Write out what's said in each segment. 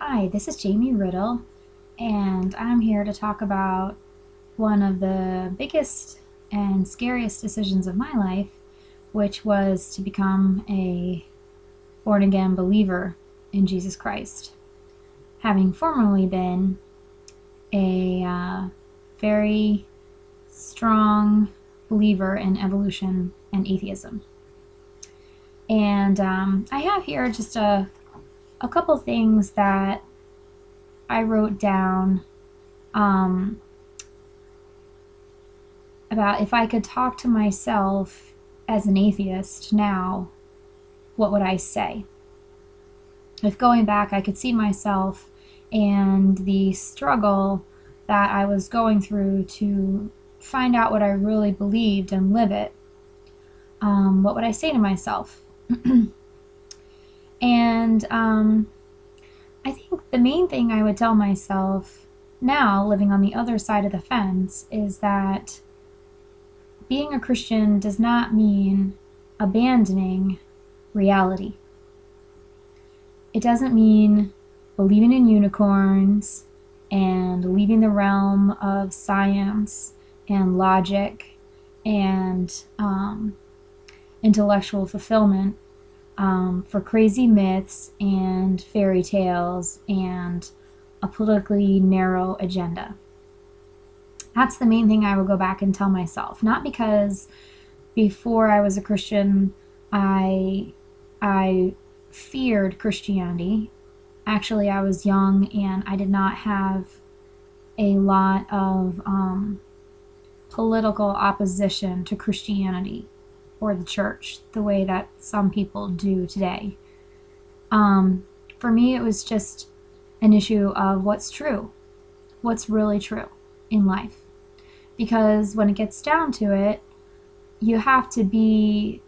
Hi, this is Jaime Riddle, and I'm here to talk about one of the biggest and scariest decisions of my life, which was to become a born-again believer in Jesus Christ, having formerly been a very strong believer in evolution and atheism. And I have here just a couple things that I wrote down about if I could talk to myself as an atheist now, what would I say? If going back I could see myself and the struggle that I was going through to find out what I really believed and live it, what would I say to myself? And I think the main thing I would tell myself now, living on the other side of the fence, is that being a Christian does not mean abandoning reality. It doesn't mean believing in unicorns and leaving the realm of science and logic and intellectual fulfillment for crazy myths and fairy tales and a politically narrow agenda. That's the main thing I would go back and tell myself. Not because before I was a Christian, I feared Christianity. Actually, I was young and I did not have a lot of political opposition to Christianity or the church the way that some people do today. For me, it was just an issue of what's true, what's really true in life. Because when it gets down to it, you have to be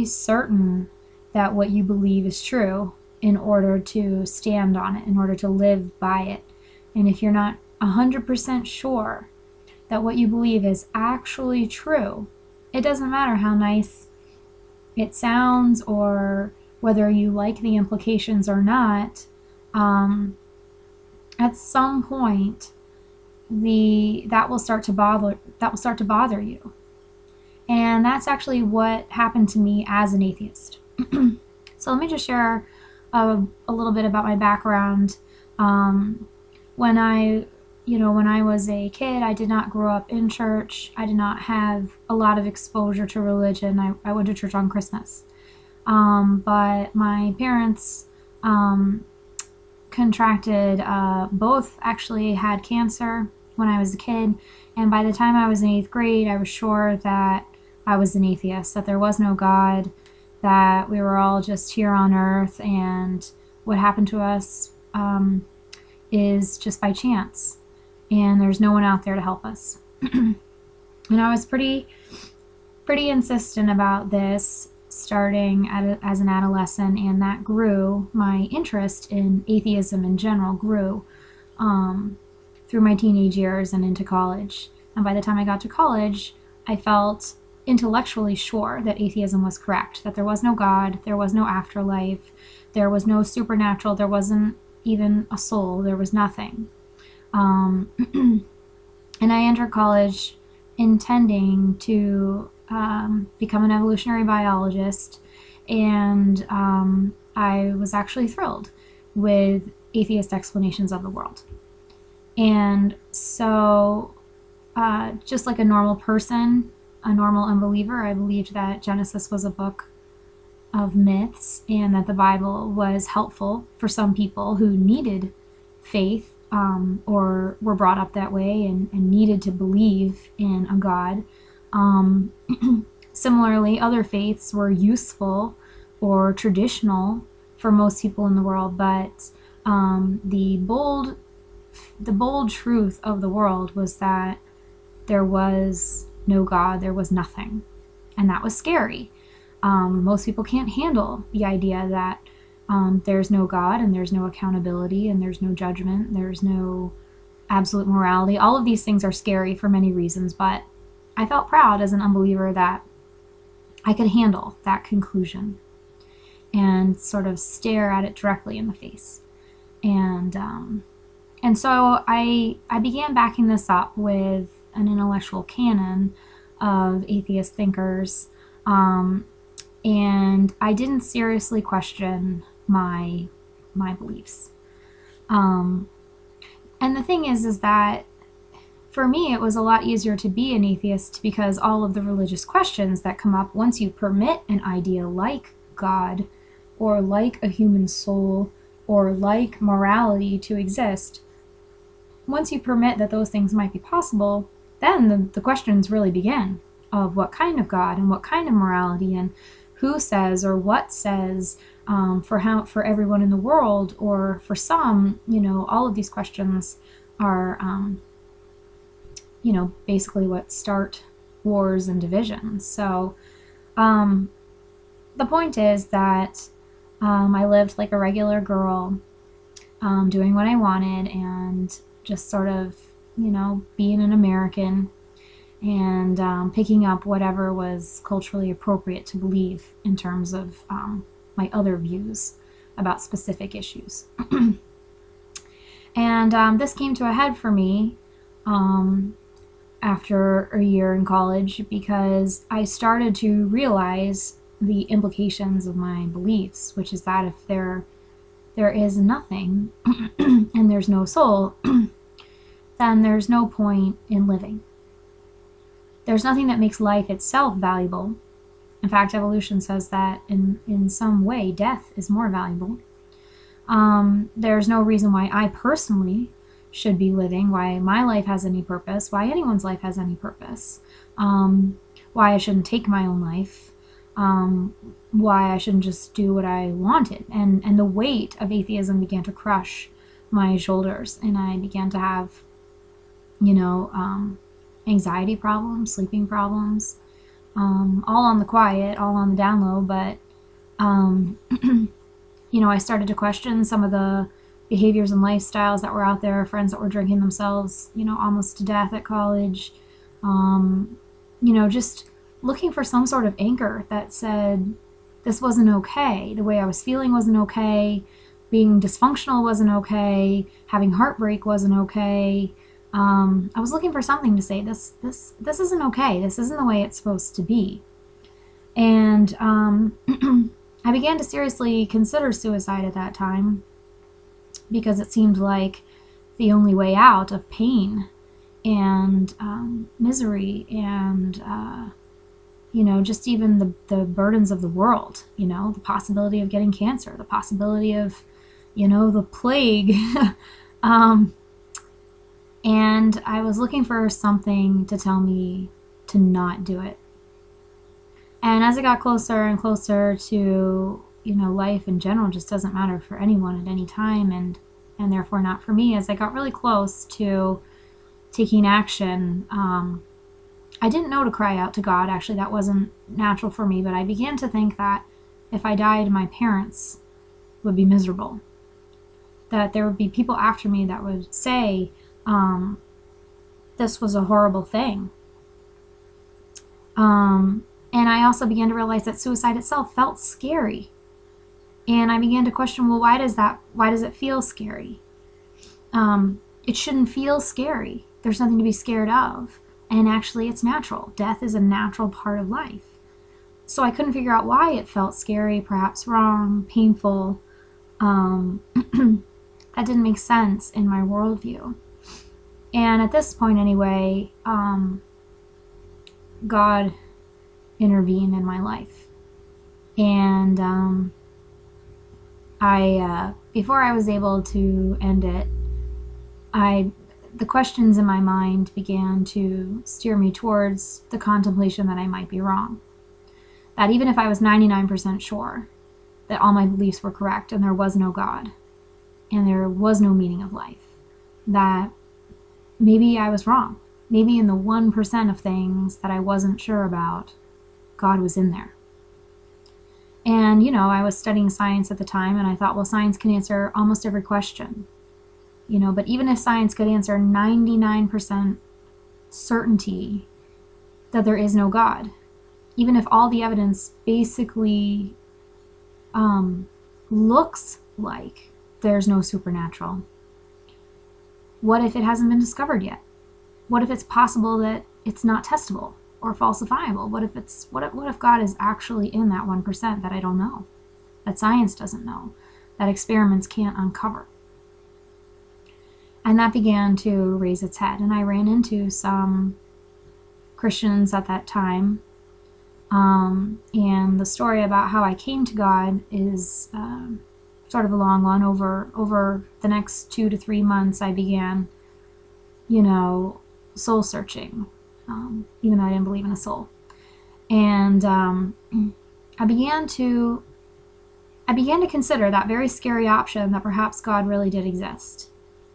certain that what you believe is true in order to stand on it, in order to live by it. And if you're not 100% sure that what you believe is actually true, it doesn't matter how nice it sounds or whether you like the implications or not. At some point, that will start to bother you, and that's actually what happened to me as an atheist. So let me just share a little bit about my background. When I was a kid, I did not grow up in church. I did not have a lot of exposure to religion. I went to church on Christmas. But my parents contracted, both actually had cancer when I was a kid. And by the time I was in 8th grade, I was sure that I was an atheist, that there was no God, that we were all just here on earth, and what happened to us is just by chance. And there's no one out there to help us. And I was pretty insistent about this starting as an adolescent, and that grew. My interest in atheism in general grew through my teenage years and into college. And by the time I got to college, I felt intellectually sure that atheism was correct, that there was no God, there was no afterlife, there was no supernatural, there wasn't even a soul, there was nothing. And I entered college intending to become an evolutionary biologist, and I was actually thrilled with atheist explanations of the world. And so, just like a normal person, a normal unbeliever, I believed that Genesis was a book of myths and that the Bible was helpful for some people who needed faith, or were brought up that way and needed to believe in a God. Similarly, other faiths were useful or traditional for most people in the world, but the bold truth of the world was that there was no God, there was nothing. And that was scary. Most people can't handle the idea that there's no God and there's no accountability and there's no judgment, there's no absolute morality. All of these things are scary for many reasons, but I felt proud as an unbeliever that I could handle that conclusion and sort of stare at it directly in the face. And so I began backing this up with an intellectual canon of atheist thinkers, and I didn't seriously question my beliefs. And the thing is that for me, it was a lot easier to be an atheist because all of the religious questions that come up once you permit an idea like God or like a human soul or like morality to exist, once you permit that those things might be possible, then the questions really begin of what kind of God and what kind of morality and who says or what says for everyone in the world, or for some, all of these questions are basically what start wars and divisions. So the point is that I lived like a regular girl, doing what I wanted and just sort of, being an American and picking up whatever was culturally appropriate to believe in terms of my other views about specific issues. And this came to a head for me after a year in college because I started to realize the implications of my beliefs, which is that if there is nothing and there's no soul, then there's no point in living. There's nothing that makes life itself valuable. In fact, evolution says that in some way death is more valuable. There's no reason why I personally should be living, why my life has any purpose, why anyone's life has any purpose, why I shouldn't take my own life, why I shouldn't just do what I wanted. And the weight of atheism began to crush my shoulders, and I began to have, anxiety problems, sleeping problems, all on the quiet, all on the down low, but, I started to question some of the behaviors and lifestyles that were out there, friends that were drinking themselves, almost to death at college, just looking for some sort of anchor that said this wasn't okay, the way I was feeling wasn't okay, being dysfunctional wasn't okay, having heartbreak wasn't okay. I was looking for something to say, this isn't okay, this isn't the way it's supposed to be. And I began to seriously consider suicide at that time because it seemed like the only way out of pain and misery and just even the burdens of the world, the possibility of getting cancer, the possibility of the plague. And I was looking for something to tell me to not do it. And as it got closer and closer to, life in general just doesn't matter for anyone at any time, and therefore not for me, as I got really close to taking action, I didn't know to cry out to God. Actually, that wasn't natural for me, but I began to think that if I died, my parents would be miserable. That there would be people after me that would say, this was a horrible thing. And I also began to realize that suicide itself felt scary. And I began to question, well, why does it feel scary? It shouldn't feel scary. There's nothing to be scared of. And actually, it's natural. Death is a natural part of life. So I couldn't figure out why it felt scary, perhaps wrong, painful. That didn't make sense in my worldview. And at this point anyway, God intervened in my life. And before I was able to end it, the questions in my mind began to steer me towards the contemplation that I might be wrong. That even if I was 99% sure that all my beliefs were correct and there was no God and there was no meaning of life, that maybe I was wrong. Maybe in the 1% of things that I wasn't sure about, God was in there. And, I was studying science at the time, and I thought, well, science can answer almost every question. But even if science could answer 99% certainty that there is no God, even if all the evidence basically looks like there's no supernatural? What if it hasn't been discovered yet? What if it's possible that it's not testable or falsifiable? What if God is actually in that 1% that I don't know, that science doesn't know, that experiments can't uncover? And that began to raise its head. And I ran into some Christians at that time. And the story about how I came to God is sort of a long one. Over the next 2 to 3 months, I began, soul searching, even though I didn't believe in a soul. And I began to consider that very scary option that perhaps God really did exist,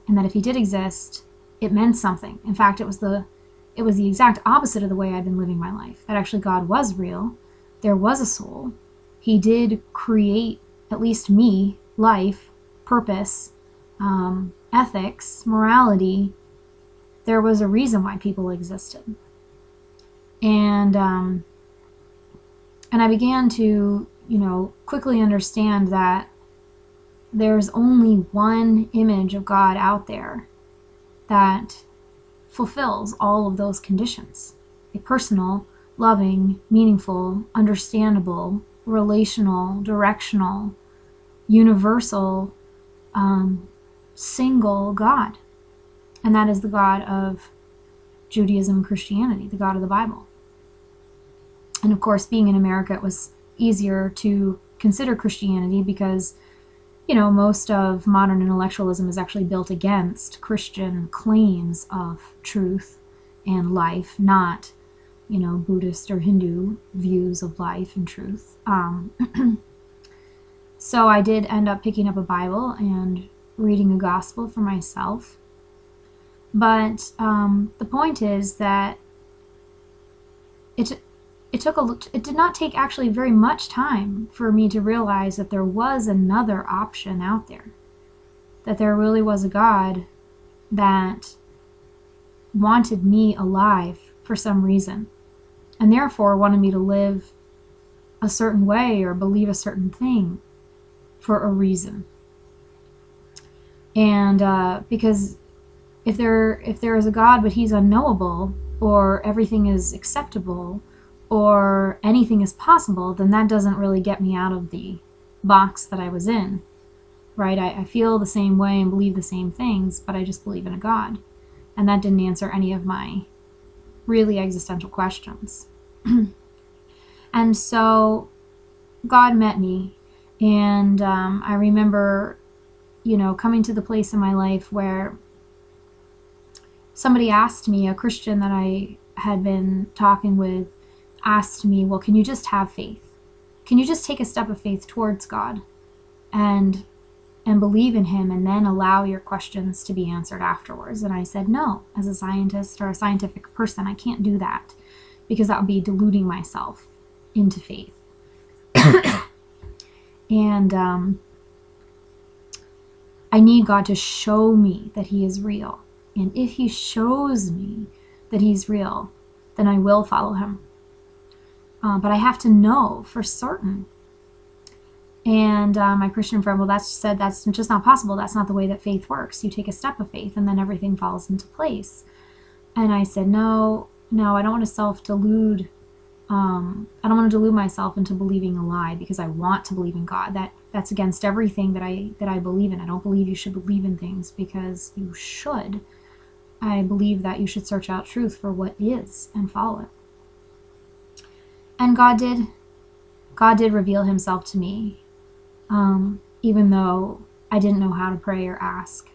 and that if he did exist, it meant something. In fact, it was the exact opposite of the way I'd been living my life. That actually God was real. There was a soul. He did create, at least me, life, purpose, ethics, morality. There was a reason why people existed. And I began to, quickly understand that there's only one image of God out there that fulfills all of those conditions. A personal, loving, meaningful, understandable, relational, directional, universal, single God. And that is the God of Judaism and Christianity, the God of the Bible. And of course, being in America, it was easier to consider Christianity because, most of modern intellectualism is actually built against Christian claims of truth and life, not, Buddhist or Hindu views of life and truth. So I did end up picking up a Bible and reading a gospel for myself. But the point is that it did not take actually very much time for me to realize that there was another option out there, that there really was a God that wanted me alive for some reason, and therefore wanted me to live a certain way or believe a certain thing for a reason. And because if there is a God but he's unknowable, or everything is acceptable, or anything is possible, then that doesn't really get me out of the box that I was in, right? I feel the same way and believe the same things, but I just believe in a God. And that didn't answer any of my really existential questions. And so God met me, and I remember, coming to the place in my life where somebody asked me, a Christian that I had been talking with, asked me, well, can you just have faith? Can you just take a step of faith towards God and believe in him and then allow your questions to be answered afterwards? And I said, no, as a scientist or a scientific person, I can't do that because that would be deluding myself into faith. And I need God to show me that he is real. And if he shows me that he's real, then I will follow him. But I have to know for certain. And my Christian friend, said that's just not possible. That's not the way that faith works. You take a step of faith and then everything falls into place. And I said, no, I don't want to self-delude. I don't want to delude myself into believing a lie because I want to believe in God. That's against everything that I believe in. I don't believe you should believe in things because you should. I believe that you should search out truth for what is and follow it. And God did reveal himself to me, even though I didn't know how to pray or ask.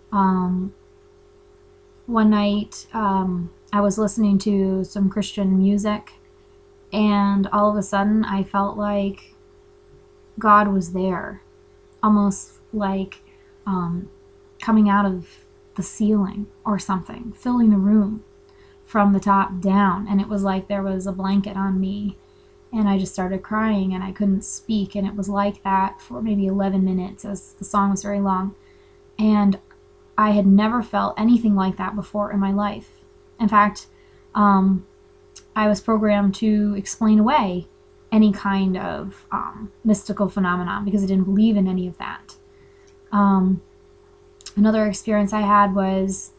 One night, I was listening to some Christian music, and all of a sudden I felt like God was there, almost like coming out of the ceiling or something, filling the room from the top down. And it was like there was a blanket on me, and I just started crying and I couldn't speak. And it was like that for maybe 11 minutes, as the song was very long. And I had never felt anything like that before in my life. In fact, I was programmed to explain away any kind of mystical phenomenon because I didn't believe in any of that. Um, Another experience I had was,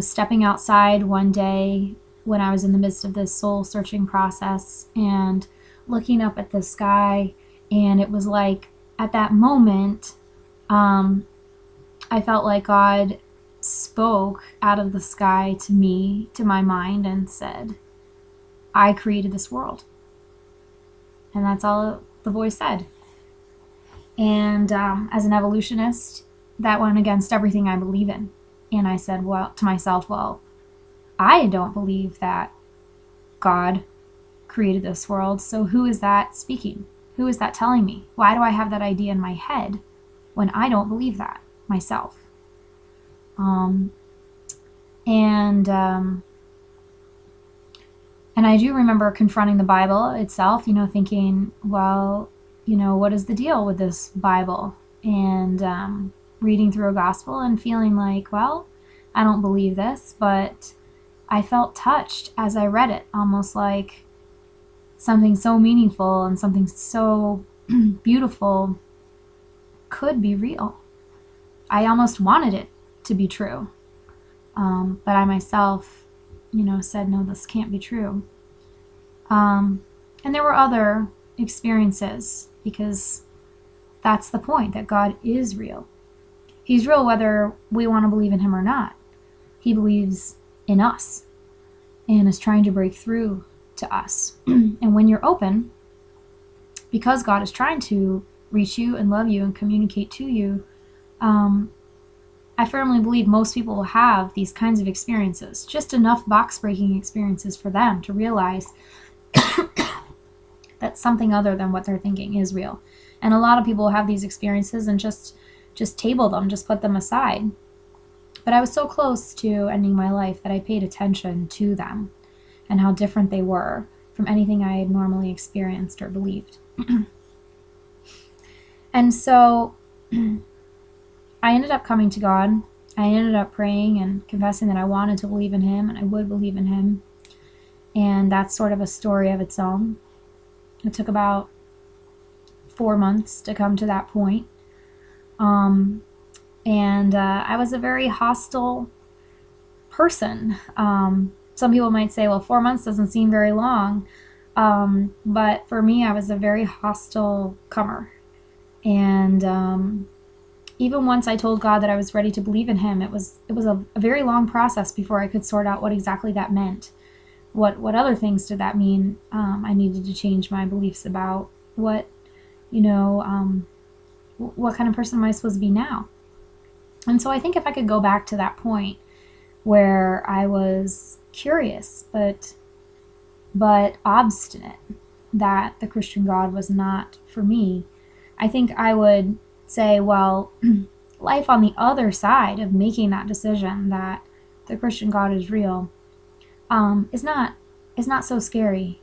stepping outside one day when I was in the midst of this soul searching process and looking up at the sky. And it was like at that moment, I felt like God spoke out of the sky to me, to my mind, and said, I created this world. And that's all the voice said. And as an evolutionist, that went against everything I believe in. And I said, to myself, I don't believe that God created this world. So who is that speaking? Who is that telling me? Why do I have that idea in my head when I don't believe that myself? And I do remember confronting the Bible itself, thinking, what is the deal with this Bible? And reading through a gospel and feeling like, I don't believe this, but I felt touched as I read it, almost like something so meaningful and something so beautiful could be real. I almost wanted it to be true. But I myself, said, no, this can't be true. And there were other experiences, because that's the point, that God is real. He's real whether we want to believe in him or not. He believes in us and is trying to break through to us. And when you're open, because God is trying to reach you and love you and communicate to you, I firmly believe most people will have these kinds of experiences, just enough box-breaking experiences for them to realize that something other than what they're thinking is real. And a lot of people have these experiences and just table them, just put them aside. But I was so close to ending my life that I paid attention to them and how different they were from anything I had normally experienced or believed. And so I ended up coming to God. I ended up praying and confessing that I wanted to believe in him and I would believe in him. And that's sort of a story of its own. It took about 4 months to come to that point. I was a very hostile person. Some people might say, 4 months doesn't seem very long. But for me, I was a very hostile comer. And even once I told God that I was ready to believe in him, it was a very long process before I could sort out what exactly that meant. What other things did that mean? I needed to change my beliefs about what kind of person am I supposed to be now? And so I think if I could go back to that point where I was curious but obstinate that the Christian God was not for me, I think I would say, life on the other side of making that decision that the Christian God is real is not so scary.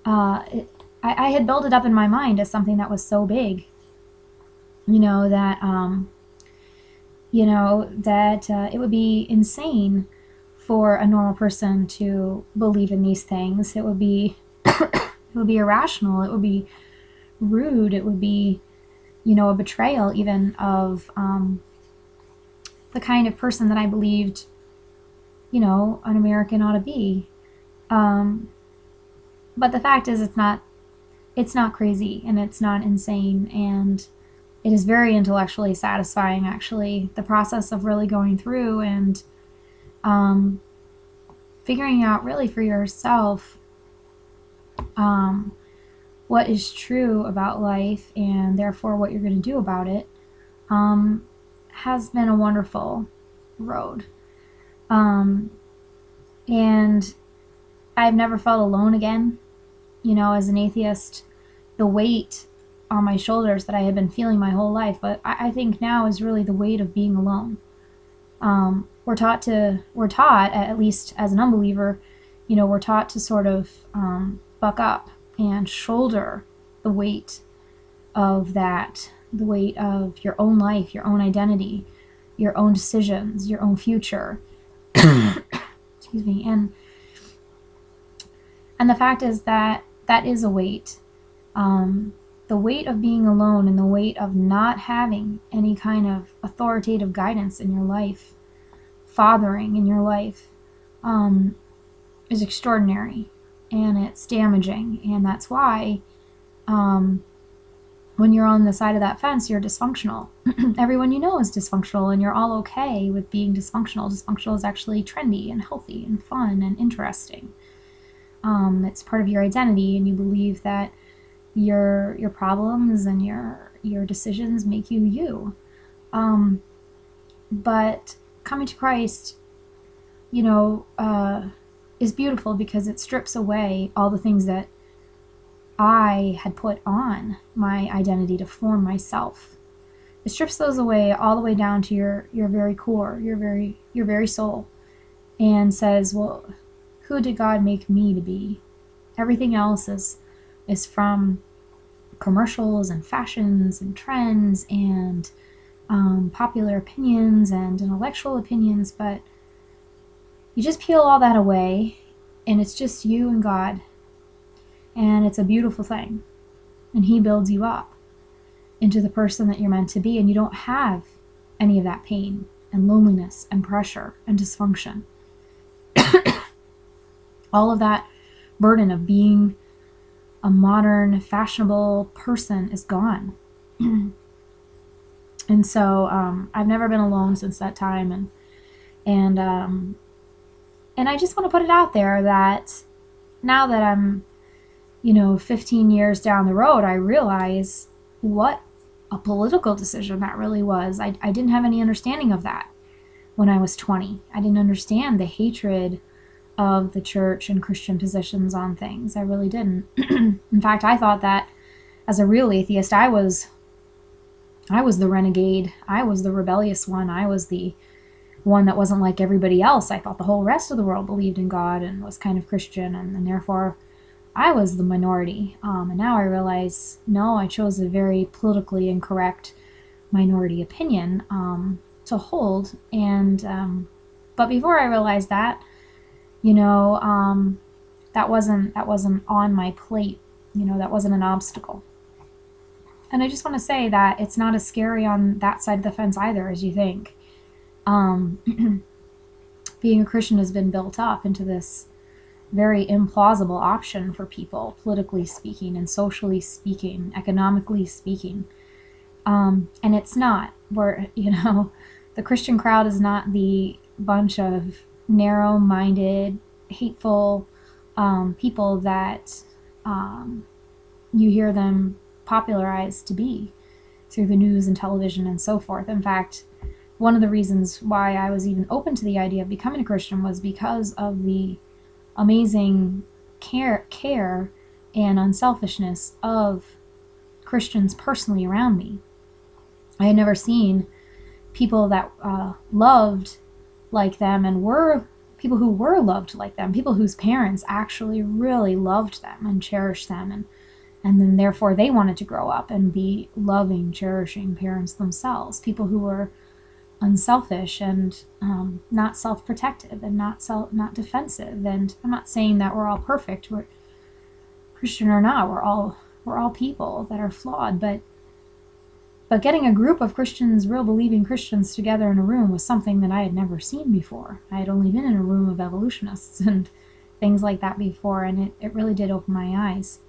I had built it up in my mind as something that was so big, that it would be insane for a normal person to believe in these things. It would be irrational. It would be rude. It would be, a betrayal even of the kind of person that I believed, an American ought to be. But the fact is, it's not crazy and it's not insane, and it is very intellectually satisfying, actually, the process of really going through and figuring out really for yourself what is true about life and therefore what you're going to do about it has been a wonderful road. And I've never felt alone again. As an atheist, the weight on my shoulders that I had been feeling my whole life, but I think now is really the weight of being alone. We're taught, at least as an unbeliever, we're taught to sort of buck up and shoulder the weight of that, the weight of your own life, your own identity, your own decisions, your own future. Excuse me. And the fact is that is a weight. the weight of being alone and the weight of not having any kind of authoritative guidance in your life, fathering in your life, is extraordinary, and it's damaging. And that's why when you're on the side of that fence, you're dysfunctional. Everyone you know is dysfunctional, and you're all okay with being dysfunctional. Dysfunctional is actually trendy and healthy and fun and interesting. It's part of your identity, and you believe that your problems and your decisions make you you. But coming to Christ, is beautiful because it strips away all the things that I had put on my identity to form myself. It strips those away all the way down to your very core, your very soul, and says, well, who did God make me to be? Everything else is from commercials and fashions and trends and popular opinions and intellectual opinions, but you just peel all that away, and it's just you and God. And it's a beautiful thing. And He builds you up into the person that you're meant to be, and you don't have any of that pain and loneliness and pressure and dysfunction. All of that burden of being a modern, fashionable person is gone. And so I've never been alone since that time, and I just want to put it out there that now that I'm 15 years down the road, I realize what a political decision that really was. I didn't have any understanding of that when I was 20. I didn't understand the hatred of the church and Christian positions on things. I really didn't. In fact, I thought that as a real atheist, I was the renegade. I was the rebellious one. I was the one that wasn't like everybody else. I thought the whole rest of the world believed in God and was kind of Christian, and therefore I was the minority. And now I realize, no, I chose a very politically incorrect minority opinion to hold. And but before I realized that, that wasn't on my plate. That wasn't an obstacle. And I just want to say that it's not as scary on that side of the fence either as you think. Being a Christian has been built up into this very implausible option for people, politically speaking and socially speaking, economically speaking. And it's not. The Christian crowd is not the bunch of narrow-minded, hateful people that you hear them popularized to be through the news and television and so forth. In fact, one of the reasons why I was even open to the idea of becoming a Christian was because of the amazing care and unselfishness of Christians personally around me. I had never seen people that loved like them and were people who were loved like them, people whose parents actually really loved them and cherished them, and then therefore they wanted to grow up and be loving, cherishing parents themselves, people who were unselfish and not self-protective and not defensive. And I'm not saying that we're all perfect. We're Christian or not. We're all people that are flawed. But getting a group of Christians, real believing Christians, together in a room was something that I had never seen before. I had only been in a room of evolutionists and things like that before, and it really did open my eyes.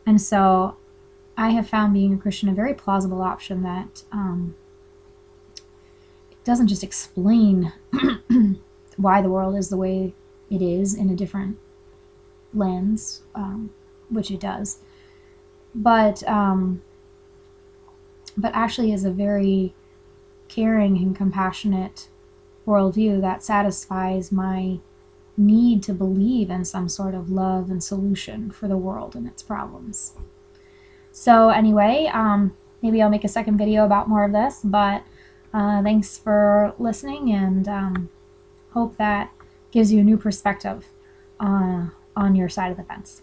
And so I have found being a Christian a very plausible option that doesn't just explain why the world is the way it is in a different lens, which it does, but actually is a very caring and compassionate worldview that satisfies my need to believe in some sort of love and solution for the world and its problems. So anyway, maybe I'll make a second video about more of this, but thanks for listening, and hope that gives you a new perspective on your side of the fence.